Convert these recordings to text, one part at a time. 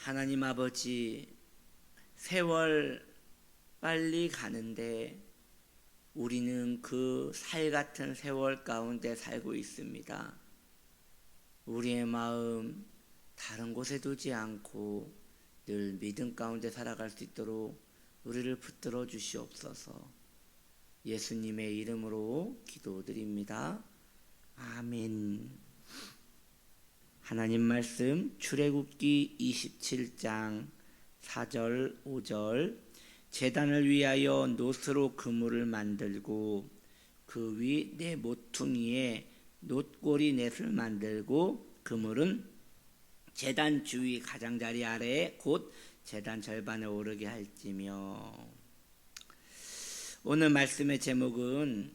하나님 아버지, 세월 빨리 가는데 우리는 그 살 같은 세월 가운데 살고 있습니다. 우리의 마음 다른 곳에 두지 않고 늘 믿음 가운데 살아갈 수 있도록 우리를 붙들어 주시옵소서. 예수님의 이름으로 기도드립니다. 아멘. 하나님 말씀 출애굽기 27장 4절 5절 제단을 위하여 놋으로 그물을 만들고 그 위 네 모퉁이에 놋고리 넷을 만들고 그물은 제단 주위 가장자리 아래에 곧 제단 절반에 오르게 할지며. 오늘 말씀의 제목은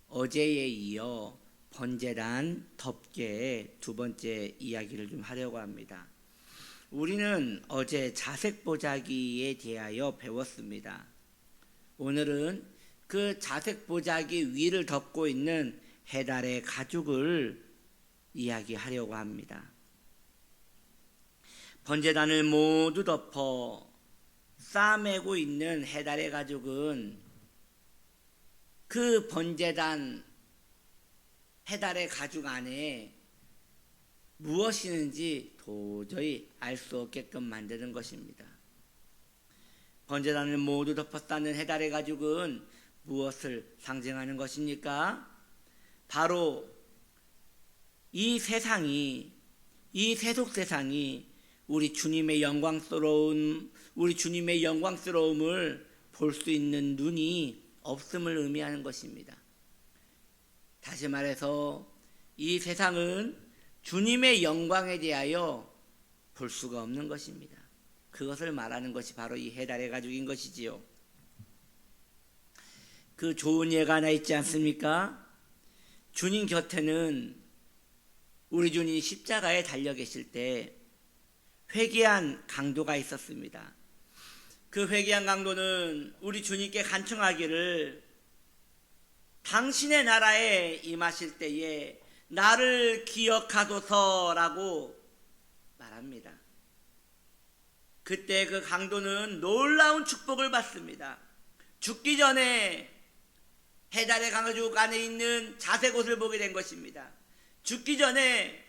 어제에 이어 번제단 덮개의 두 번째 이야기를 좀 하려고 합니다. 우리는 어제 자색 보자기에 대하여 배웠습니다. 오늘은 그 자색 보자기 위를 덮고 있는 해달의 가죽을 이야기하려고 합니다. 번제단을 모두 덮어 싸매고 있는 해달의 가죽은 그 번제단 해달의 가죽 안에 무엇이 있는지 도저히 알 수 없게끔 만드는 것입니다. 번제단을 모두 덮어싸는 해달의 가죽은 무엇을 상징하는 것입니까? 바로 이 세상이, 이 세속 세상이 우리 주님의 영광스러움을 볼 수 있는 눈이 없음을 의미하는 것입니다. 다시 말해서 이 세상은 주님의 영광에 대하여 볼 수가 없는 것입니다. 그것을 말하는 것이 바로 이 해달의 가죽인 것이지요. 그 좋은 예가 하나 있지 않습니까? 주님 곁에는 우리 주님이 십자가에 달려 계실 때 회개한 강도가 있었습니다. 그 회개한 강도는 우리 주님께 간청하기를 당신의 나라에 임하실 때에 나를 기억하소서라고 말합니다. 그때 그 강도는 놀라운 축복을 받습니다. 죽기 전에 해달의 가죽 안에 있는 자색 옷을 보게 된 것입니다. 죽기 전에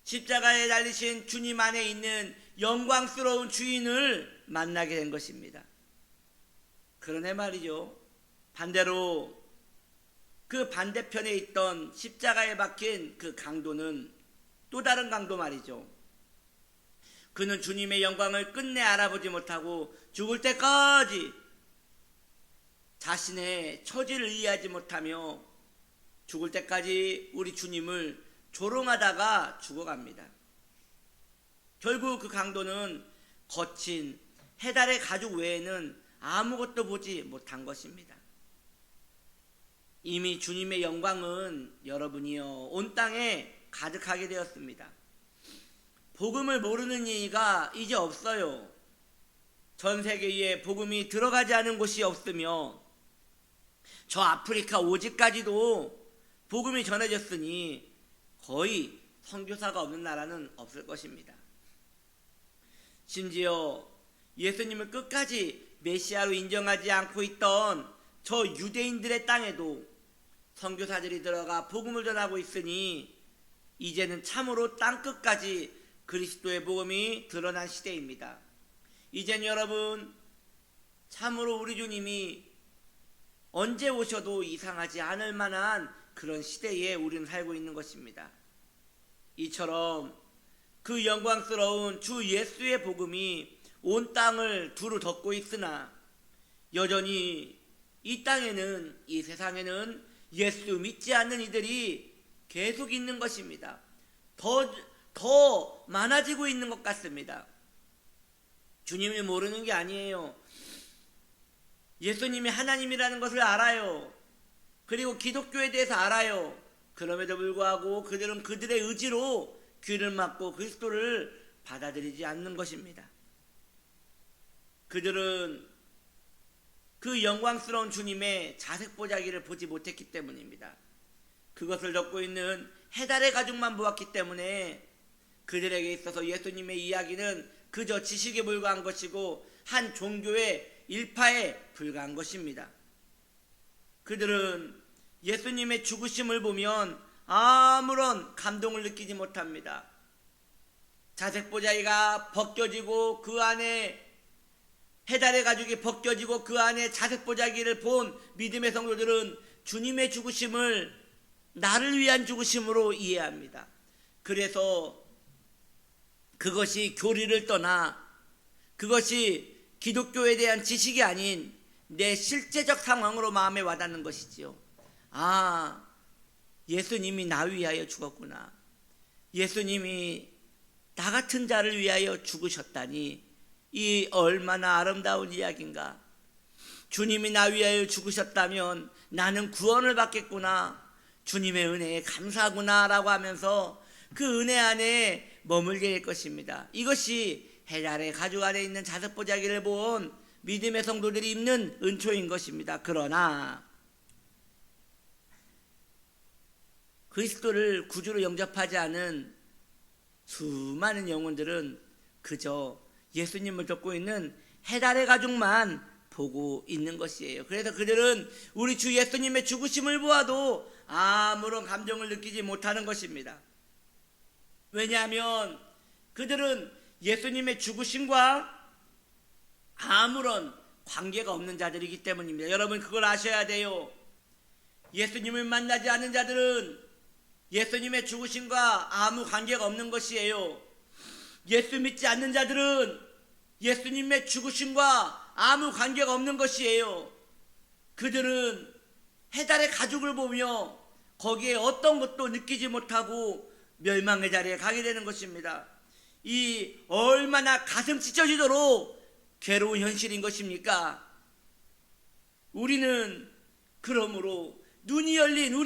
십자가에 달리신 주님 안에 있는 영광스러운 주인을 만나게 된 것입니다. 그러네 말이죠. 반대로 그 반대편에 있던 십자가에 박힌 그 강도는 또 다른 강도 말이죠. 그는 주님의 영광을 끝내 알아보지 못하고 죽을 때까지 자신의 처지를 이해하지 못하며 죽을 때까지 우리 주님을 조롱하다가 죽어갑니다. 결국 그 강도는 거친 해달의 가죽 외에는 아무것도 보지 못한 것입니다. 이미 주님의 영광은 여러분이요 온 땅에 가득하게 되었습니다. 복음을 모르는 이가 이제 없어요. 전 세계에 복음이 들어가지 않은 곳이 없으며 저 아프리카 오지까지도 복음이 전해졌으니 거의 선교사가 없는 나라는 없을 것입니다. 심지어 예수님을 끝까지 메시아로 인정하지 않고 있던 저 유대인들의 땅에도 선교사들이 들어가 복음을 전하고 있으니 이제는 참으로 땅끝까지 그리스도의 복음이 드러난 시대입니다. 이젠 여러분 참으로 우리 주님이 언제 오셔도 이상하지 않을 만한 그런 시대에 우리는 살고 있는 것입니다. 이처럼 그 영광스러운 주 예수의 복음이 온 땅을 두루 덮고 있으나 여전히 이 땅에는, 이 세상에는 예수 믿지 않는 이들이 계속 있는 것입니다. 더 많아지고 있는 것 같습니다. 주님을 모르는 게 아니에요. 예수님이 하나님이라는 것을 알아요. 그리고 기독교에 대해서 알아요. 그럼에도 불구하고 그들은 그들의 의지로 귀를 막고 그리스도를 받아들이지 않는 것입니다. 그들은 그 영광스러운 주님의 자색 보자기를 보지 못했기 때문입니다. 그것을 덮고 있는 해달의 가죽만 보았기 때문에 그들에게 있어서 예수님의 이야기는 그저 지식에 불과한 것이고 한 종교의 일파에 불과한 것입니다. 그들은 예수님의 죽으심을 보면 아무런 감동을 느끼지 못합니다. 자색보자기가 벗겨지고 그 안에 해달의 가죽이 벗겨지고 그 안에 자색보자기를 본 믿음의 성도들은 주님의 죽으심을 나를 위한 죽으심으로 이해합니다. 그래서 그것이 교리를 떠나 그것이 기독교에 대한 지식이 아닌 내 실제적 상황으로 마음에 와닿는 것이지요. 아, 예수님이 나 위하여 죽었구나. 예수님이 나 같은 자를 위하여 죽으셨다니 이 얼마나 아름다운 이야기인가. 주님이 나 위하여 죽으셨다면 나는 구원을 받겠구나. 주님의 은혜에 감사하구나 라고 하면서 그 은혜 안에 머물게 될 것입니다. 이것이 해달의 가죽 안에 있는 자색보자기를 본 믿음의 성도들이 입는 은초인 것입니다. 그러나 그리스도를 구주로 영접하지 않은 수많은 영혼들은 그저 예수님을 덮고 있는 해달의 가죽만 보고 있는 것이에요. 그래서 그들은 우리 주 예수님의 죽으심을 보아도 아무런 감정을 느끼지 못하는 것입니다. 왜냐하면 그들은 예수님의 죽으심과 아무런 관계가 없는 자들이기 때문입니다. 여러분 그걸 아셔야 돼요. 예수님을 만나지 않은 자들은 예수님의 죽으심과 아무 관계가 없는 것이에요. 예수 믿지 않는 자들은 예수님의 죽으심과 아무 관계가 없는 것이에요. 그들은 해달의 가죽을 보며 거기에 어떤 것도 느끼지 못하고 멸망의 자리에 가게 되는 것입니다. 이 얼마나 가슴 찢어지도록 괴로운 현실인 것입니까? 우리는 그러므로 눈이 열리지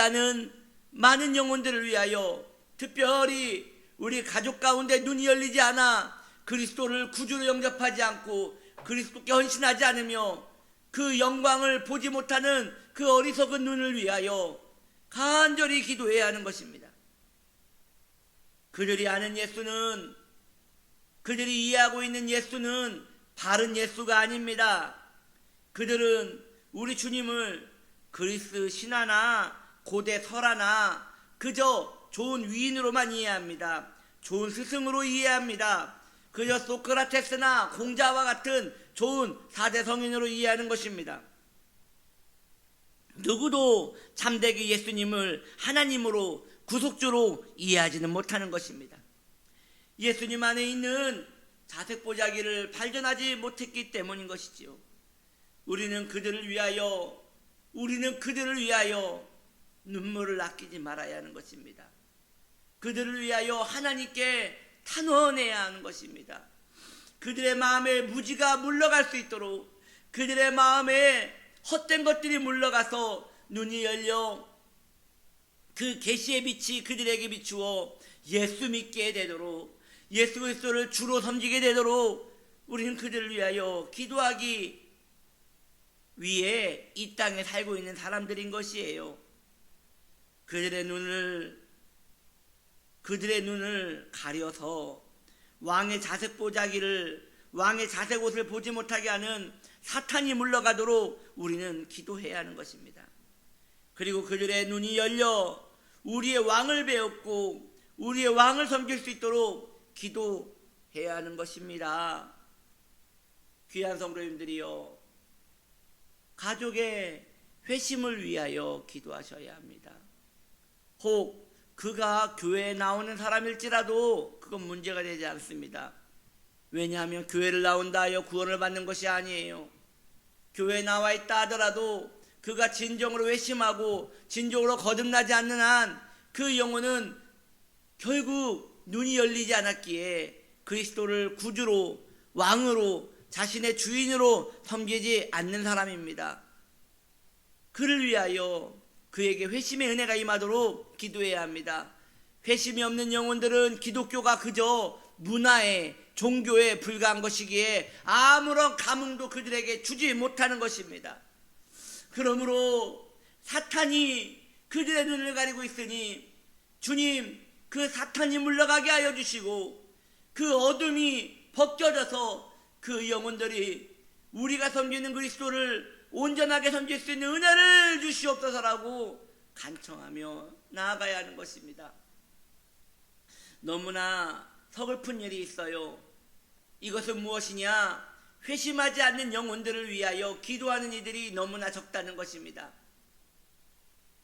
않은 많은 영혼들을 위하여, 특별히 우리 가족 가운데 눈이 열리지 않아 그리스도를 구주로 영접하지 않고 그리스도께 헌신하지 않으며 그 영광을 보지 못하는 그 어리석은 눈을 위하여 간절히 기도해야 하는 것입니다. 그들이 아는 예수는, 그들이 이해하고 있는 예수는 바른 예수가 아닙니다. 그들은 우리 주님을 그리스 신화나 고대 설화나 그저 좋은 위인으로만 이해합니다. 좋은 스승으로 이해합니다. 그저 소크라테스나 공자와 같은 좋은 4대 성인으로 이해하는 것입니다. 누구도 참되게 예수님을 하나님으로 구속주로 이해하지는 못하는 것입니다. 예수님 안에 있는 자색보자기를 발견하지 못했기 때문인 것이지요. 우리는 그들을 위하여 눈물을 아끼지 말아야 하는 것입니다. 그들을 위하여 하나님께 탄원해야 하는 것입니다. 그들의 마음에 무지가 물러갈 수 있도록, 그들의 마음에 헛된 것들이 물러가서 눈이 열려 그 계시의 빛이 그들에게 비추어 예수 믿게 되도록, 예수 그리스도를 주로 섬기게 되도록 우리는 그들을 위하여 기도하기 위해 이 땅에 살고 있는 사람들인 것이에요. 그들의 눈을 가려서 왕의 자색옷을 보지 못하게 하는 사탄이 물러가도록 우리는 기도해야 하는 것입니다. 그리고 그들의 눈이 열려 우리의 왕을 배웠고 우리의 왕을 섬길 수 있도록 기도해야 하는 것입니다. 귀한 성도님들이여, 가족의 회심을 위하여 기도하셔야 합니다. 혹 그가 교회에 나오는 사람일지라도 그건 문제가 되지 않습니다. 왜냐하면 교회를 나온다 하여 구원을 받는 것이 아니에요. 교회에 나와 있다 하더라도 그가 진정으로 회심하고 진정으로 거듭나지 않는 한 그 영혼은 결국 눈이 열리지 않았기에 그리스도를 구주로, 왕으로, 자신의 주인으로 섬기지 않는 사람입니다. 그를 위하여 그에게 회심의 은혜가 임하도록 기도해야 합니다. 회심이 없는 영혼들은 기독교가 그저 문화에, 종교에 불과한 것이기에 아무런 감흥도 그들에게 주지 못하는 것입니다. 그러므로 사탄이 그들의 눈을 가리고 있으니 주님, 그 사탄이 물러가게 하여 주시고 그 어둠이 벗겨져서 그 영혼들이 우리가 섬기는 그리스도를 온전하게 섬길 수 있는 은혜를 주시옵소서라고 간청하며 나아가야 하는 것입니다. 너무나 서글픈 일이 있어요. 이것은 무엇이냐? 회심하지 않는 영혼들을 위하여 기도하는 이들이 너무나 적다는 것입니다.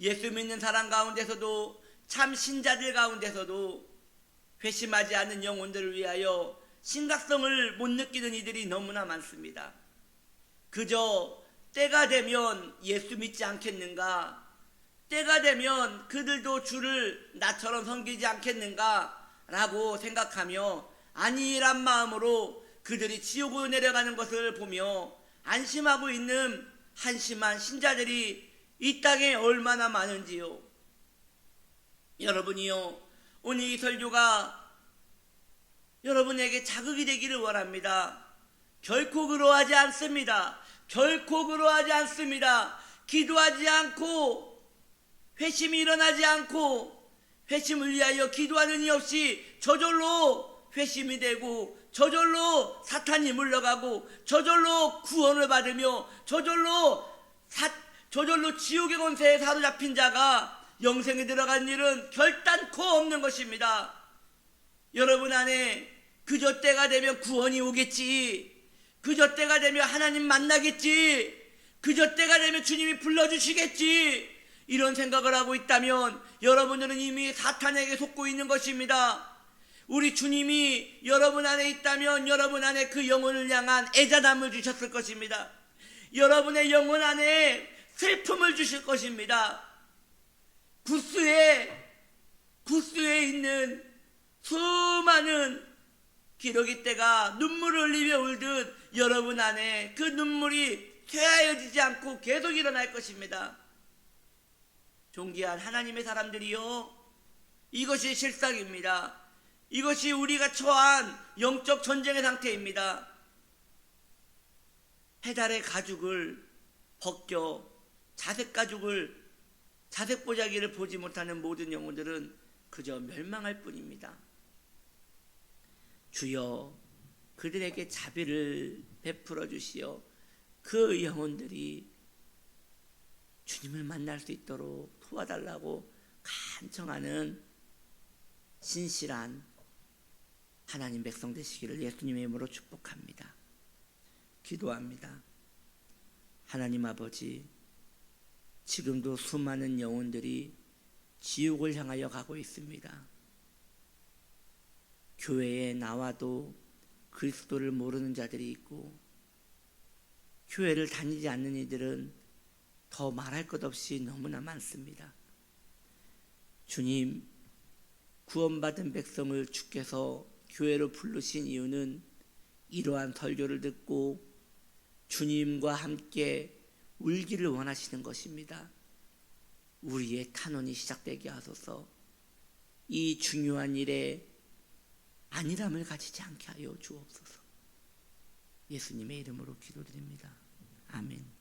예수 믿는 사람 가운데서도 참 신자들 가운데서도 회심하지 않는 영혼들을 위하여 심각성을 못 느끼는 이들이 너무나 많습니다. 그저 때가 되면 예수 믿지 않겠는가? 때가 되면 그들도 주를 나처럼 섬기지 않겠는가? 라고 생각하며 안일한 마음으로 그들이 지옥으로 내려가는 것을 보며 안심하고 있는 한심한 신자들이 이 땅에 얼마나 많은지요. 여러분이요, 오늘 이 설교가 여러분에게 자극이 되기를 원합니다. 결코 그러하지 않습니다. 결코 그러하지 않습니다. 기도하지 않고 회심이 일어나지 않고 회심을 위하여 기도하는 이 없이 저절로 회심이 되고 저절로 사탄이 물러가고 저절로 구원을 받으며 저절로 지옥의 권세에 사로잡힌 자가 영생에 들어간 일은 결단코 없는 것입니다. 여러분 안에 그저 때가 되면 구원이 오겠지, 그저 때가 되면 하나님 만나겠지, 그저 때가 되면 주님이 불러주시겠지, 이런 생각을 하고 있다면 여러분들은 이미 사탄에게 속고 있는 것입니다. 우리 주님이 여러분 안에 있다면 여러분 안에 그 영혼을 향한 애잔함을 주셨을 것입니다. 여러분의 영혼 안에 슬픔을 주실 것입니다. 구스에 있는 수많은 기러기 떼가 눈물을 흘리며 울듯 여러분 안에 그 눈물이 쇠하여지지 않고 계속 일어날 것입니다. 존귀한 하나님의 사람들이요, 이것이 실상입니다. 이것이 우리가 처한 영적 전쟁의 상태입니다. 해달의 가죽을 벗겨 자색 보자기를 보지 못하는 모든 영혼들은 그저 멸망할 뿐입니다. 주여, 그들에게 자비를 베풀어 주시어 그 영혼들이 주님을 만날 수 있도록 도와달라고 간청하는 신실한 하나님 백성 되시기를 예수님의 이름으로 축복합니다. 기도합니다. 하나님 아버지, 지금도 수많은 영혼들이 지옥을 향하여 가고 있습니다. 교회에 나와도 그리스도를 모르는 자들이 있고 교회를 다니지 않는 이들은 더 말할 것 없이 너무나 많습니다. 주님, 구원받은 백성을 주께서 교회로 부르신 이유는 이러한 설교를 듣고 주님과 함께 울기를 원하시는 것입니다. 우리의 탄원이 시작되게 하소서. 이 중요한 일에 안일함을 가지지 않게 하여 주옵소서. 예수님의 이름으로 기도드립니다. 아멘.